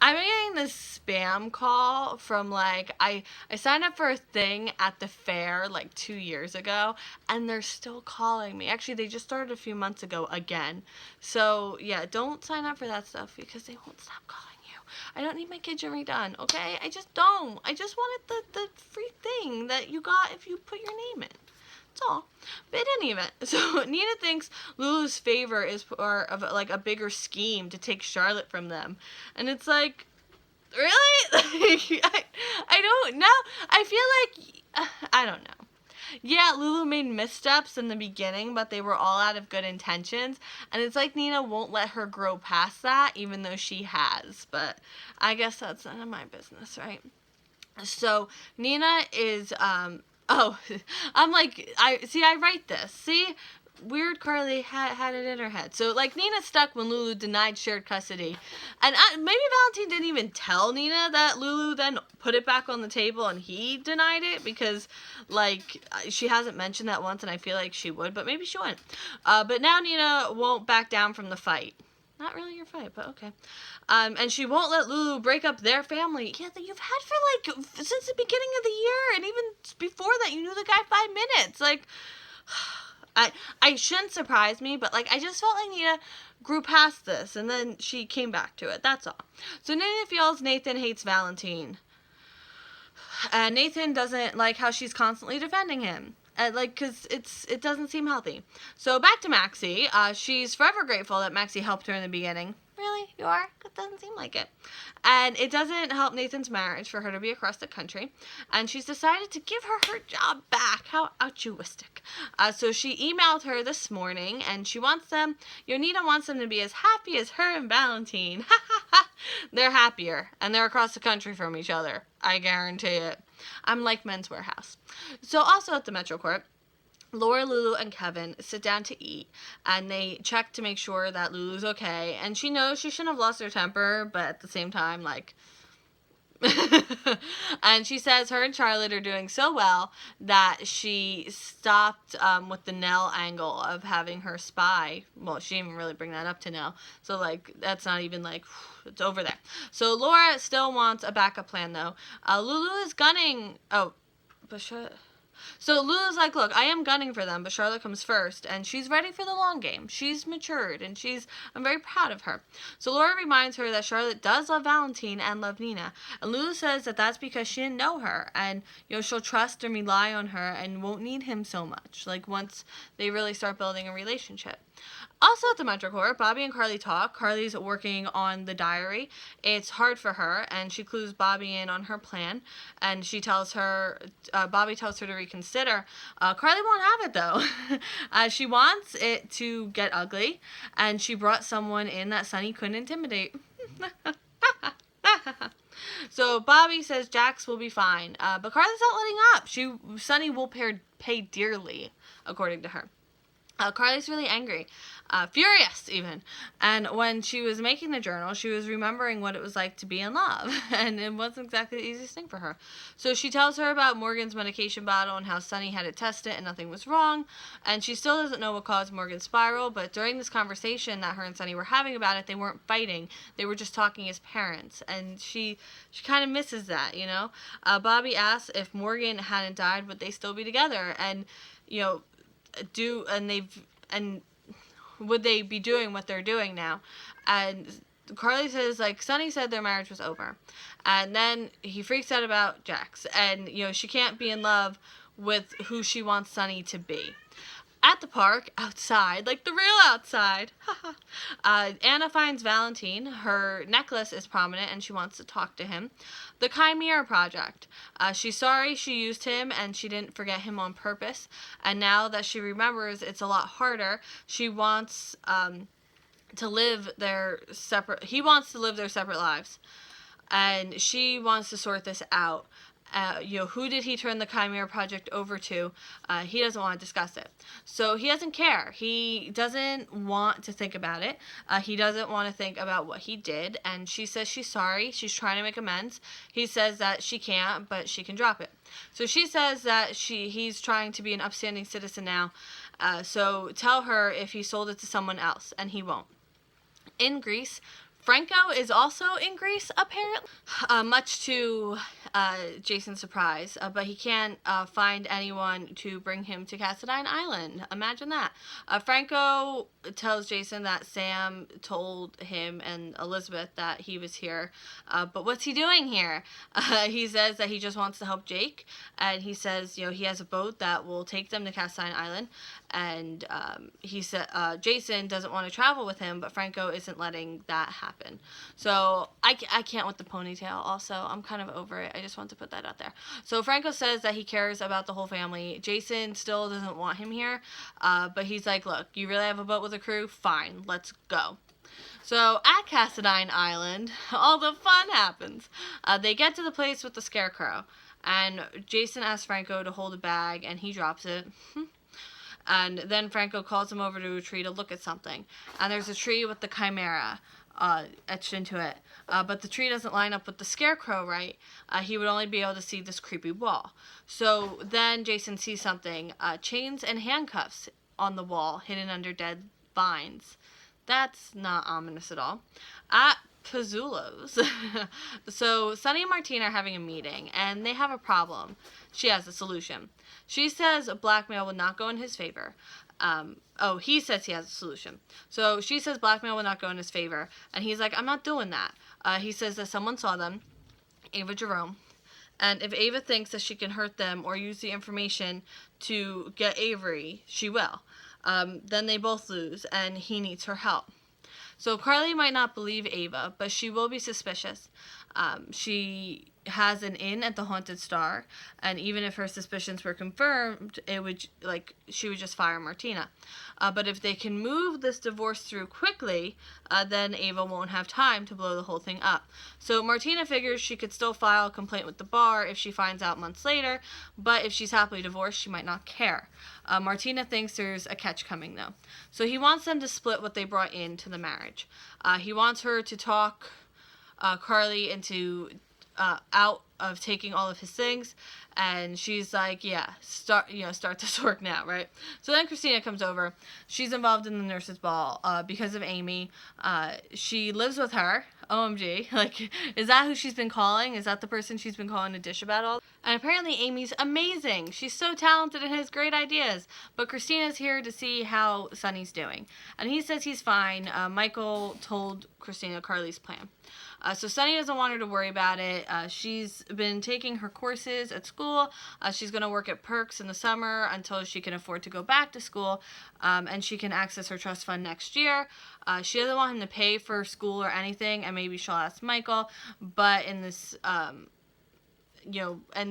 I'm getting this spam call from, like, I signed up for a thing at the fair like 2 years ago, and they're still calling me. Actually, they just started a few months ago again. So yeah, don't sign up for that stuff because they won't stop calling you. I don't need my kitchen redone, okay? I just don't. I just wanted the free thing that you got if you put your name in. That's all. But in any event, so Nina thinks Lulu's favor is part of like a bigger scheme to take Charlotte from them, and it's like, really? I don't know. I feel like I don't know. Yeah, Lulu made missteps in the beginning, but they were all out of good intentions, and it's like Nina won't let her grow past that, even though she has. But I guess that's none of my business, right? So Nina is oh, I'm like, I write this. See, weird Carly had it in her head. So like Nina's stuck when Lulu denied shared custody, and maybe Valentine didn't even tell Nina that Lulu then put it back on the table and he denied it, because like she hasn't mentioned that once, and I feel like she would, but maybe she wouldn't. But now Nina won't back down from the fight. Not really your fight, but okay. And she won't let Lulu break up their family. Yeah, that you've had for like since the beginning of the year, and even before that, you knew the guy 5 minutes. Like, I shouldn't surprise me, but like I just felt like Nina grew past this, and then she came back to it. That's all. So Nina feels Nathan hates Valentine. Nathan doesn't like how she's constantly defending him. Like, cause it doesn't seem healthy. So back to Maxie. She's forever grateful that Maxie helped her in the beginning. Really? You are? It doesn't seem like it. And it doesn't help Nathan's marriage for her to be across the country. And she's decided to give her job back. How altruistic. So she emailed her this morning, and she wants them, Nina wants them to be as happy as her and Valentine. Ha ha ha. They're happier, and they're across the country from each other. I guarantee it. I'm like Men's Warehouse. So also at the Metro Court, Laura, Lulu, and Kevin sit down to eat, and they check to make sure that Lulu's okay. And she knows she shouldn't have lost her temper, but at the same time, like... And she says her and Charlotte are doing so well that she stopped with the Nell angle of having her spy. Well, she didn't even really bring that up to Nell. So, like, that's not even, like, it's over there. So Laura still wants a backup plan, though. Lulu is gunning... Oh, but so Lulu's like, look, I am gunning for them, but Charlotte comes first, and she's ready for the long game. She's matured, and I'm very proud of her. So Laura reminds her that Charlotte does love Valentine and love Nina, and Lulu says that that's because she didn't know her, and, she'll trust and rely on her and won't need him so much, like, once they really start building a relationship. Also at the Metro Court, Bobby and Carly talk. Carly's working on the diary. It's hard for her, and she clues Bobby in on her plan, and Bobby tells her to reconsider. Carly won't have it, though. She wants it to get ugly, and she brought someone in that Sonny couldn't intimidate. So Bobby says Jax will be fine, but Carly's not letting up. Sonny will pay dearly, according to her. Carly's really angry, furious even, and when she was making the journal, she was remembering what it was like to be in love, and it wasn't exactly the easiest thing for her. So she tells her about Morgan's medication bottle and how Sonny had it tested and nothing was wrong, and she still doesn't know what caused Morgan's spiral, but during this conversation that her and Sonny were having about it, they weren't fighting, they were just talking as parents, and she kind of misses that, Bobby asks if Morgan hadn't died, would they still be together, and, would they be doing what they're doing now? And Carly says, like, Sonny said their marriage was over. And then he freaks out about Jax. And, she can't be in love with who she wants Sonny to be. At the park, outside, like the real outside, Anna finds Valentine. Her necklace is prominent, and she wants to talk to him. The Chimera Project. She's sorry she used him, and she didn't forget him on purpose. And now that she remembers, it's a lot harder. She wants to live their separate... He wants to live their separate lives. And she wants to sort this out. Who did he turn the Chimera Project over to? He doesn't want to discuss it. So he doesn't care. He doesn't want to think about it. He doesn't want to think about what he did. And she says she's sorry. She's trying to make amends. He says that she can't, but she can drop it. So she says that he's trying to be an upstanding citizen now. So tell her if he sold it to someone else, and he won't. In Greece, Franco is also in Greece, apparently, much to Jason's surprise, but he can't find anyone to bring him to Cassadine Island. Imagine that. Franco tells Jason that Sam told him and Elizabeth that he was here, but what's he doing here? He says that he just wants to help Jake, and he says, he has a boat that will take them to Cassadine Island, and he said Jason doesn't want to travel with him, but Franco isn't letting that happen. So I can't with the ponytail. Also, I'm kind of over it. I just want to put that out there. So Franco says that he cares about the whole family. Jason still doesn't want him here, but he's like, look, you really have a boat with a crew? Fine, let's go. So at Cassadine Island, all the fun happens. They get to the place with the scarecrow, and Jason asks Franco to hold a bag, and he drops it. And then Franco calls him over to a tree to look at something. And there's a tree with the chimera etched into it. But the tree doesn't line up with the scarecrow right. He would only be able to see this creepy wall. So then Jason sees something. Chains and handcuffs on the wall, hidden under dead vines. That's not ominous at all. At Pizzulo's. So Sunny and Martina are having a meeting, and they have a problem. She has a solution. She says blackmail would not go in his favor. He says he has a solution. So she says blackmail would not go in his favor, and he's like, I'm not doing that. He says that someone saw them, Ava Jerome, and if Ava thinks that she can hurt them or use the information to get Avery, she will. Then they both lose, and he needs her help. So Carly might not believe Ava, but she will be suspicious. She has an inn at the Haunted Star, and even if her suspicions were confirmed, she would just fire Martina. But if they can move this divorce through quickly, then Ava won't have time to blow the whole thing up. So Martina figures she could still file a complaint with the bar if she finds out months later, but if she's happily divorced, she might not care. Martina thinks there's a catch coming, though. So he wants them to split what they brought into the marriage. He wants her to talk Carly into out of taking all of his things, and she's like, yeah, start this work now, right? So then Christina comes over. She's involved in the nurses' ball because of Amy. She lives with her. OMG. Like, is that who she's been calling? Is that the person she's been calling to dish about all? And apparently Amy's amazing. She's so talented and has great ideas. But Christina's here to see how Sonny's doing. And he says he's fine. Michael told Christina Carly's plan. So Sunny doesn't want her to worry about it. She's been taking her courses at school. She's going to work at Perks in the summer until she can afford to go back to school, and she can access her trust fund next year. She doesn't want him to pay for school or anything, and maybe she'll ask Michael, but in this... and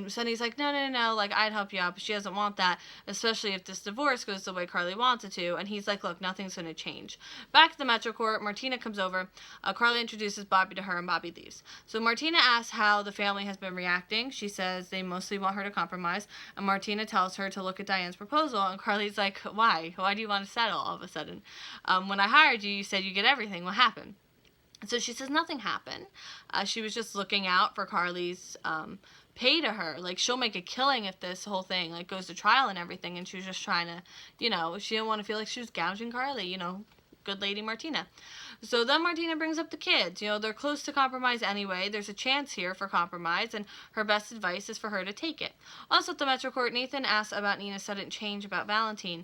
Sunny's like, no, like, I'd help you out, but she doesn't want that, especially if this divorce goes the way Carly wants it to, and he's like, look, nothing's going to change. Back at the Metro Court, Martina comes over, Carly introduces Bobby to her, and Bobby leaves. So Martina asks how the family has been reacting. She says they mostly want her to compromise, and Martina tells her to look at Diane's proposal, and Carly's like, why? Why do you want to settle all of a sudden? When I hired you, you said you get everything. What happened? So she says nothing happened. She was just looking out for Carly's pay to her. Like, she'll make a killing if this whole thing, like, goes to trial and everything, and she was just trying to, she didn't want to feel like she was gouging Carly, good lady Martina. So then Martina brings up the kids. They're close to compromise anyway. There's a chance here for compromise, and her best advice is for her to take it. Also at the Metro Court, Nathan asks about Nina's sudden change about Valentine.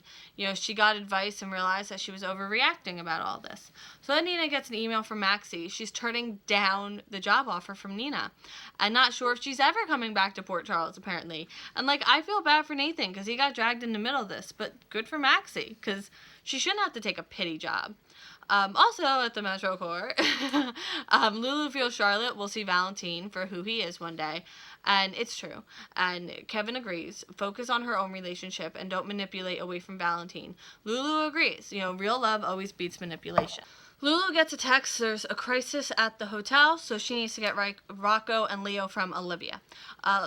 She got advice and realized that she was overreacting about all this. So then Nina gets an email from Maxie. She's turning down the job offer from Nina, and not sure if she's ever coming back to Port Charles, apparently. And, I feel bad for Nathan, because he got dragged in the middle of this, but good for Maxie, because she shouldn't have to take a pity job. Also at the Metro Court, Lulu feels Charlotte will see Valentine for who he is one day, and it's true. And Kevin agrees. Focus on her own relationship and don't manipulate away from Valentine. Lulu agrees. Real love always beats manipulation. Lulu gets a text. There's a crisis at the hotel, so she needs to get Rocco and Leo from Olivia.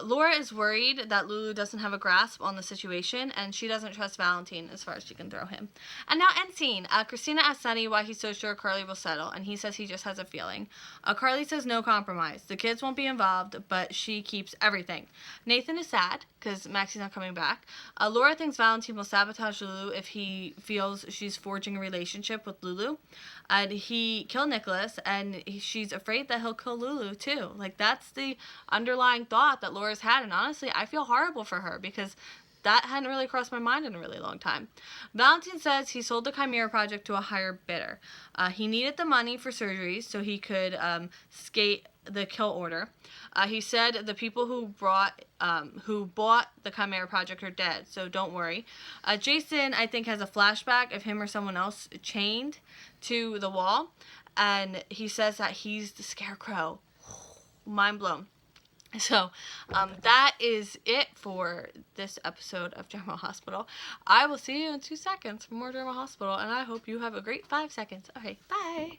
Laura is worried that Lulu doesn't have a grasp on the situation, and she doesn't trust Valentine as far as she can throw him. And now end scene. Christina asks Sunny why he's so sure Carly will settle, and he says he just has a feeling. Carly says no compromise. The kids won't be involved, but she keeps everything. Nathan is sad because Maxie's not coming back. Laura thinks Valentine will sabotage Lulu if he feels she's forging a relationship with Lulu. and he killed Nicholas, and she's afraid that he'll kill Lulu too. Like, that's the underlying thought that Laura's had, and honestly, I feel horrible for her because that hadn't really crossed my mind in a really long time. Valentine says he sold the Chimera project to a higher bidder. He needed the money for surgeries so he could skate the kill order. He said the people who bought the Chimera project are dead, so don't worry. Jason, I think, has a flashback of him or someone else chained to the wall, and he says that he's the Scarecrow. Mind blown. So, that is it for this episode of Drama Hospital. I will see you in 2 seconds for more Drama Hospital, and I hope you have a great 5 seconds. Okay, bye!